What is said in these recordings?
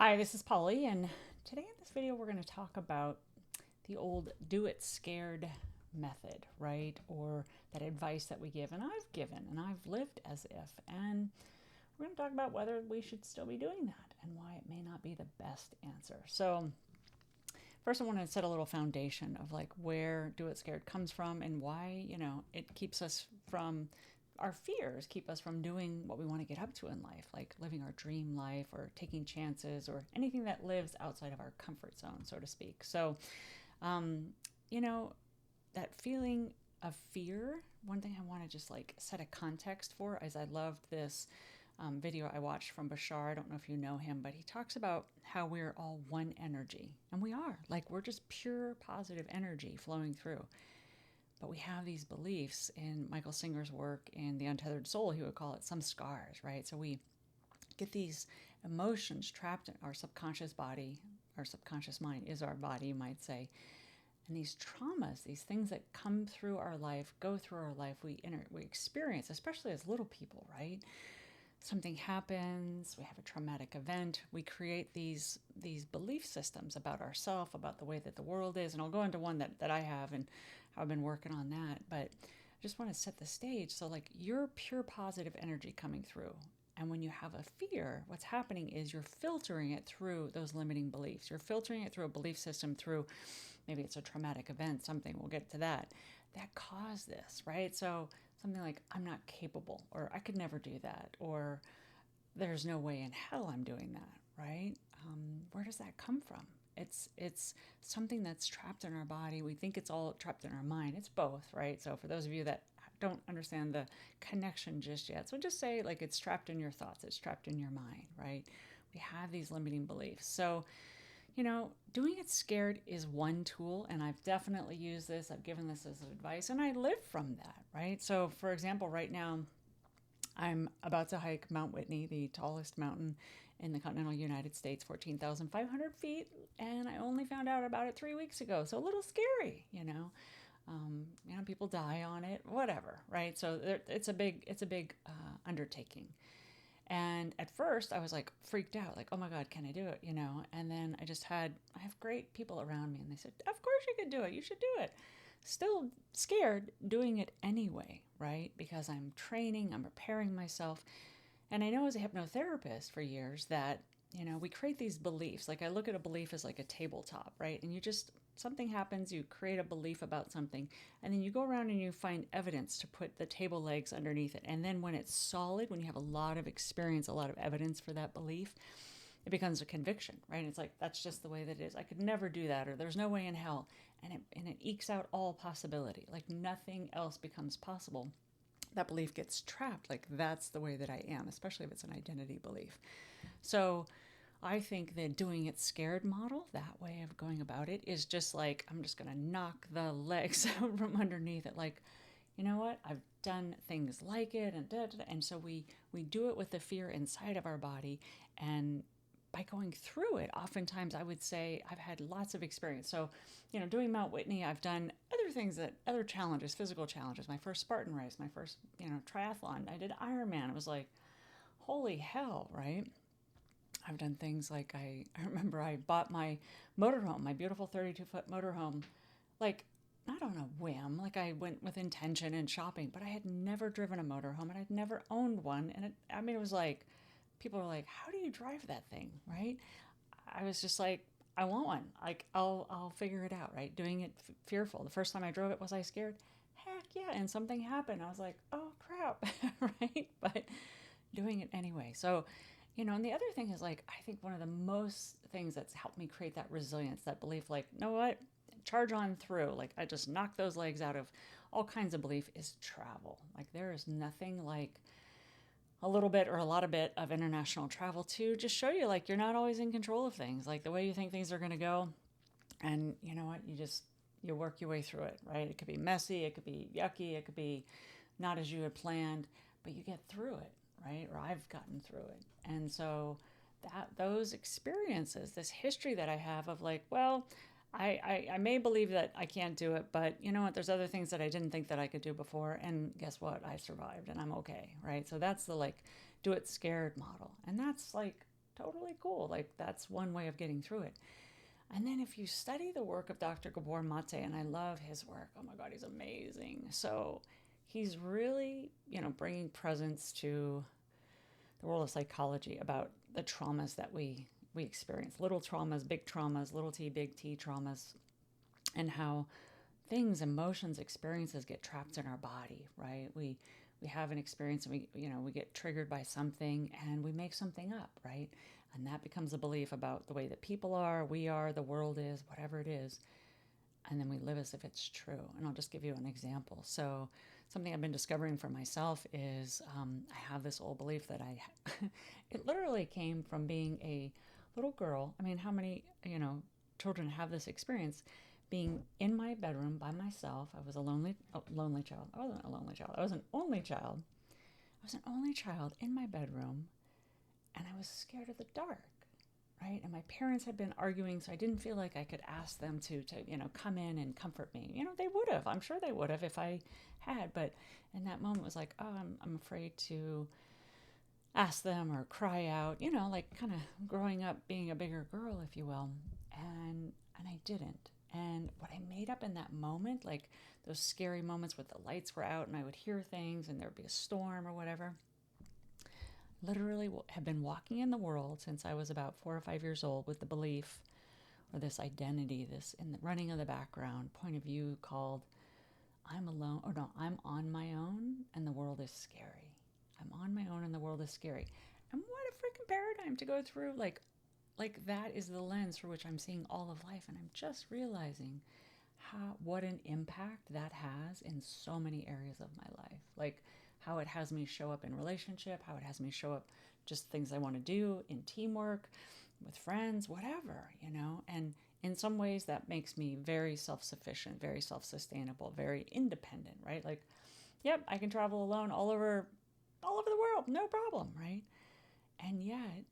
Hi, this is Polly, and today in this video we're going to talk about the old do it scared method, right? Or that advice that we give, and I've given, and I've lived as if. And we're going to talk about whether we should still be doing that and why it may not be the best answer. So, first, I want to set a little foundation of like where do it scared comes from and why, it keeps us from our fears keep us from doing what we want to get up to in life, like living our dream life or taking chances or anything that lives outside of our comfort zone, so to speak. So, um, you know, that feeling of fear, one thing I want to just like set a context for is I loved this video I watched from Bashar. I don't know if you know him, but he talks about how we're all one energy. And we are. Like, we're just pure positive energy flowing through. But we have these beliefs in Michael Singer's work in The Untethered Soul. He would call it some scars, right? So we get these emotions trapped in our subconscious body. Our subconscious mind is our body, you might say. And these traumas, these things that come through our life, go through our life, we experience, especially as little people, right? Something happens, we have a traumatic event, we create these belief systems about ourselves, about the way that the world is. And I'll go into one that I have and how I've been working on that. But I just want to set the stage. So like, you're pure positive energy coming through. And when you have a fear, what's happening is you're filtering it through those limiting beliefs. You're filtering it through a belief system, through maybe it's a traumatic event, something, we'll get to that caused this, right? So something like, I'm not capable, or I could never do that, or there's no way in hell I'm doing that, right? Where does that come from? It's something that's trapped in our body. We think it's all trapped in our mind. It's both, right? So for those of you that don't understand the connection just yet, so just say like it's trapped in your thoughts, it's trapped in your mind, right? We have these limiting beliefs. So, doing it scared is one tool, and I've definitely used this. I've given this as advice, and I live from that, right? So, for example, right now, I'm about to hike Mount Whitney, the tallest mountain in the continental United States, 14,500 feet, and I only found out about it 3 weeks ago. So a little scary, people die on it, whatever, right? So it's a big undertaking. And at first, I was like freaked out, like, oh my God, can I do it? And then I have great people around me, and they said, of course you could do it. You should do it. Still scared doing it anyway, right? Because I'm training, I'm preparing myself. And I know as a hypnotherapist for years that, we create these beliefs. Like, I look at a belief as like a tabletop, right? And something happens, you create a belief about something, and then you go around and you find evidence to put the table legs underneath it. And then when it's solid, when you have a lot of experience, a lot of evidence for that belief, it becomes a conviction, right? It's like, that's just the way that it is. I could never do that, or there's no way in hell. And it ekes out all possibility. Like, nothing else becomes possible. That belief gets trapped. Like, that's the way that I am, especially if it's an identity belief. So I think the doing it scared model, that way of going about it, is just like, I'm just going to knock the legs out from underneath it. Like, you know what? I've done things like it, and da, da, da. And so we do it with the fear inside of our body, and by going through it, oftentimes I would say I've had lots of experience. So, doing Mount Whitney, I've done other challenges, physical challenges. My first Spartan race, my first, triathlon. I did Ironman. It was like, holy hell, right? I've done things like I remember I bought my motorhome, my beautiful 32-foot motorhome, like not on a whim. Like, I went with intention and shopping, but I had never driven a motorhome and I'd never owned one. And it was like, people were like, how do you drive that thing, right? I was just like, I want one. Like, I'll figure it out, right? Doing it fearful. The first time I drove it, was I scared? Heck yeah. And something happened. I was like, oh crap, right? But doing it anyway. So, and the other thing is, like, I think one of the most things that's helped me create that resilience, that belief, like, you know what? Charge on through. Like, I just knock those legs out of all kinds of belief, is travel. Like, there is nothing like a little bit or a lot of bit of international travel to just show you, like, you're not always in control of things, like the way you think things are going to go. And you know what? You work your way through it, right? It could be messy, it could be yucky, it could be not as you had planned, but you get through it, right? Or I've gotten through it. And so those experiences, this history that I have of like, well, I may believe that I can't do it, but you know what? There's other things that I didn't think that I could do before. And guess what? I survived and I'm okay, right? So that's the like, do it scared model. And that's like totally cool. Like, that's one way of getting through it. And then if you study the work of Dr. Gabor Maté, and I love his work, oh my God, he's amazing. So he's really, bringing presence to the world of psychology about the traumas that we experience, little traumas, big traumas, little t, big T traumas, and how things, emotions, experiences get trapped in our body, right? We have an experience and we get triggered by something and we make something up, right? And that becomes a belief about the way that people are, we are, the world is, whatever it is. And then we live as if it's true. And I'll just give you an example. So something I've been discovering for myself is I have this old belief that it literally came from being a little girl. I mean, how many, children have this experience? Being in my bedroom by myself. I was a lonely child. I wasn't a lonely child. I was an only child. I was an only child in my bedroom, and I was scared of the dark, right? And my parents had been arguing, so I didn't feel like I could ask them to come in and comfort me. They would have. I'm sure they would have if I had. But in that moment, it was like, oh, I'm afraid to ask them or cry out. Like kind of growing up, being a bigger girl, if you will, and I didn't. And what I made up in that moment, like those scary moments where the lights were out and I would hear things and there'd be a storm or whatever, literally have been walking in the world since I was about 4 or 5 years old with the belief or this identity, this in the running of the background point of view called I'm alone, or no, I'm on my own and the world is scary. I'm on my own and the world is scary. And what a freaking paradigm to go through. Like that is the lens through which I'm seeing all of life. And I'm just realizing what an impact that has in so many areas of my life. Like how it has me show up in relationship, how it has me show up just things I want to do in teamwork, with friends, whatever, And in some ways that makes me very self-sufficient, very self-sustainable, very independent, right? Like, yep, I can travel alone all over the world, no problem, right? And yet,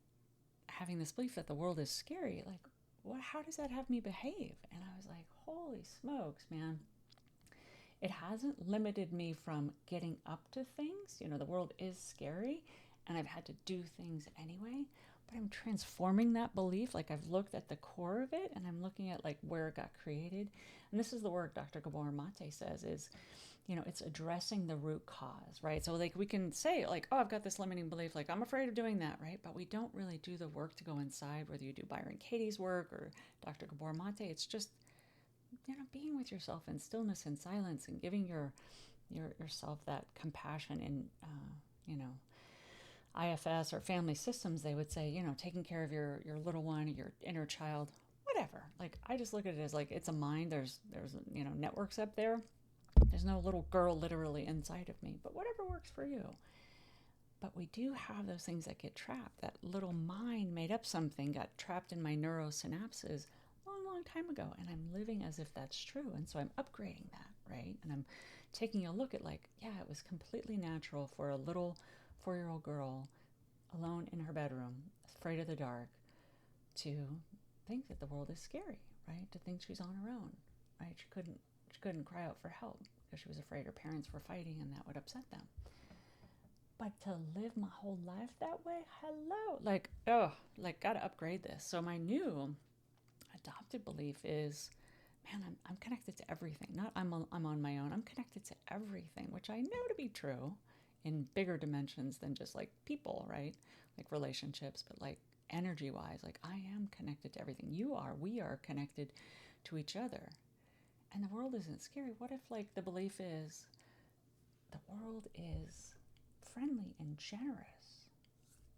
having this belief that the world is scary, like, how does that have me behave? And I was like, holy smokes, man. It hasn't limited me from getting up to things. The world is scary and I've had to do things anyway, but I'm transforming that belief. Like I've looked at the core of it and I'm looking at like where it got created. And this is the work Dr. Gabor Maté says is, it's addressing the root cause, right? So like we can say like, oh, I've got this limiting belief, like I'm afraid of doing that, right? But we don't really do the work to go inside, whether you do Byron Katie's work or Dr. Gabor Maté. It's just, being with yourself in stillness and silence and giving yourself that compassion in, IFS or family systems, they would say, taking care of your little one, your inner child, whatever. Like, I just look at it as like, it's a mind. There's networks up there. There's no little girl literally inside of me, but whatever works for you. But we do have those things that get trapped. That little mind made up something, got trapped in my neurosynapses long time ago, and I'm living as if that's true. And so I'm upgrading that, right? And I'm taking a look at like, yeah, it was completely natural for a little 4-year-old girl alone in her bedroom, afraid of the dark, to think that the world is scary, right? To think she's on her own, right? She couldn't cry out for help because she was afraid her parents were fighting and that would upset them. But to live my whole life that way, hello, gotta upgrade this. So my new adopted belief is, man, I'm connected to everything. Not I'm on my own. I'm connected to everything, which I know to be true in bigger dimensions than just like people, right? Like relationships, but like energy wise, like I am connected to everything. We are connected to each other. And the world isn't scary. What if like the belief is the world is friendly and generous?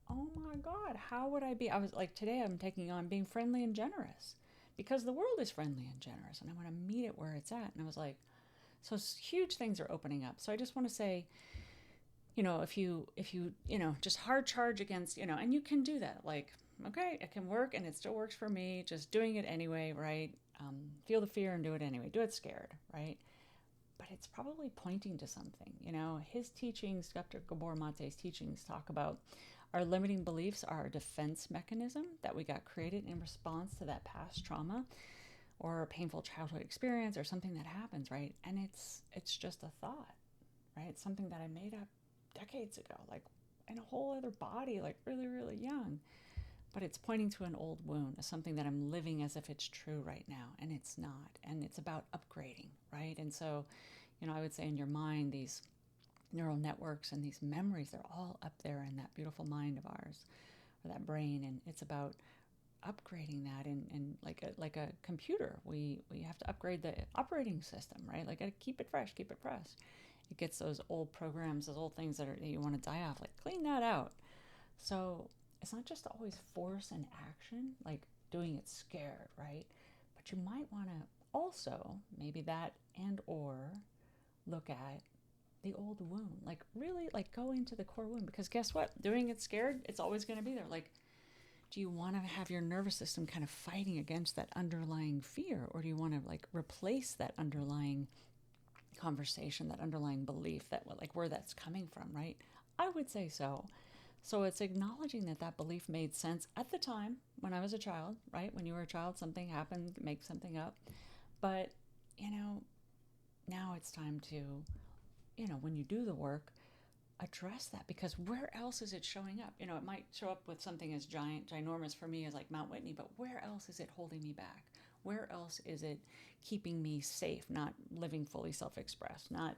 Oh my God, how would I be? I was like, today I'm taking on being friendly and generous because the world is friendly and generous and I want to meet it where it's at. And I was like, so huge things are opening up. So I just want to say, if you just hard charge against, and you can do that. Like, okay, it can work and it still works for me. Just doing it anyway, right? Feel the fear and do it anyway. Do it scared, right? But it's probably pointing to something. His teachings, Dr. Gabor Maté's teachings, talk about our limiting beliefs are a defense mechanism that we got created in response to that past trauma or a painful childhood experience or something that happens, right? And it's just a thought, right? It's something that I made up decades ago, like in a whole other body, like really, really young. but it's pointing to an old wound, as something that I'm living as if it's true right now, and it's not. And it's about upgrading, right? And so, I would say in your mind, these neural networks and these memories, they're all up there in that beautiful mind of ours, or that brain, and it's about upgrading that. And like a computer, we have to upgrade the operating system, right? Like, gotta keep it fresh, keep it pressed. It gets those old programs, those old things that you want to die off, like clean that out. So it's not just always force and action, like doing it scared, right? But you might want to also, maybe that and or look at the old wound, like really like go into the core wound, because guess what? Doing it scared, it's always going to be there. Like, do you want to have your nervous system kind of fighting against that underlying fear, or do you want to like replace that underlying conversation, that underlying belief, that like where that's coming from, right? I would say so. So it's acknowledging that that belief made sense at the time when I was a child, right? When you were a child, something happened, make something up. But, now it's time to, when you do the work, address that, because where else is it showing up? It might show up with something as ginormous for me as like Mount Whitney, but where else is it holding me back? Where else is it keeping me safe, not living fully self-expressed, not,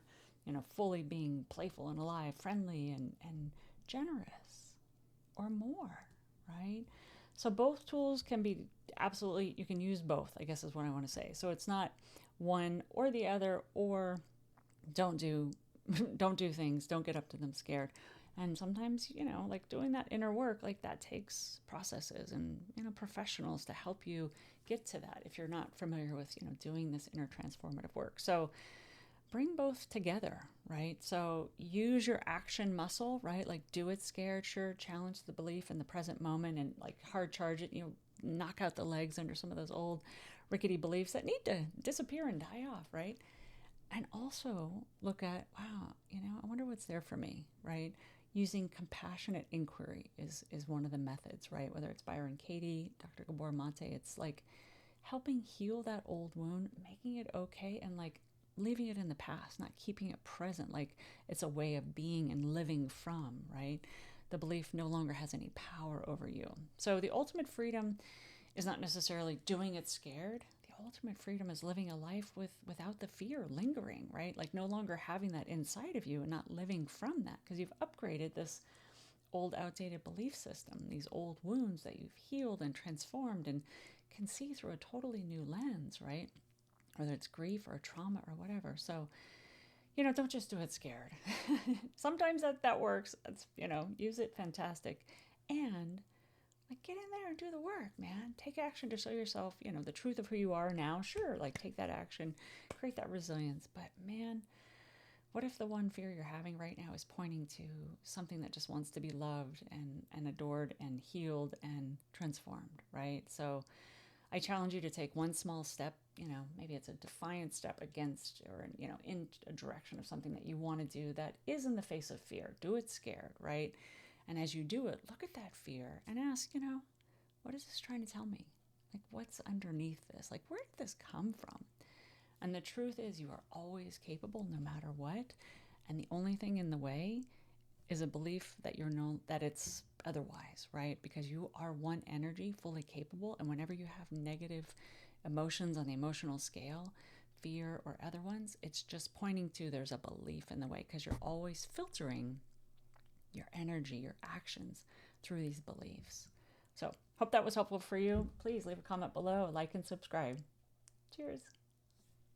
fully being playful and alive, friendly and generous, or more, right? So both tools can be absolutely, you can use both, I guess is what I want to say. So it's not one or the other, or don't do things, don't get up to them scared. And sometimes, like doing that inner work, like that takes processes and, professionals to help you get to that if you're not familiar with, doing this inner transformative work. So bring both together, right? So use your action muscle, right? Like do it scared, sure, challenge the belief in the present moment and like hard charge it, knock out the legs under some of those old rickety beliefs that need to disappear and die off, right? And also look at, wow, I wonder what's there for me, right? Using compassionate inquiry is one of the methods, right? Whether it's Byron Katie, Dr. Gabor Maté, it's like helping heal that old wound, making it okay, and like leaving it in the past, not keeping it present like it's a way of being and living from, right? The belief no longer has any power over you. So the ultimate freedom is not necessarily doing it scared. The ultimate freedom is living a life without the fear lingering, right? Like no longer having that inside of you and not living from that, because you've upgraded this old outdated belief system, these old wounds that you've healed and transformed and can see through a totally new lens, right? Whether it's grief or trauma or whatever. So, don't just do it scared. Sometimes that works. It's, use it, fantastic. And like get in there and do the work, man. Take action to show yourself, the truth of who you are now. Sure, like take that action, create that resilience. But man, what if the one fear you're having right now is pointing to something that just wants to be loved and adored and healed and transformed, right? So I challenge you to take one small step, maybe it's a defiant step against or, in a direction of something that you want to do that is in the face of fear. Do it scared, right? And as you do it, look at that fear and ask, what is this trying to tell me? Like, what's underneath this? Like, where did this come from? And the truth is you are always capable no matter what. And the only thing in the way is a belief that that it's otherwise, right? Because you are one energy, fully capable. And whenever you have negative emotions on the emotional scale, fear or other ones, it's just pointing to there's a belief in the way, because you're always filtering your energy, your actions through these beliefs. So hope that was helpful for you. Please leave a comment below, like and subscribe. Cheers.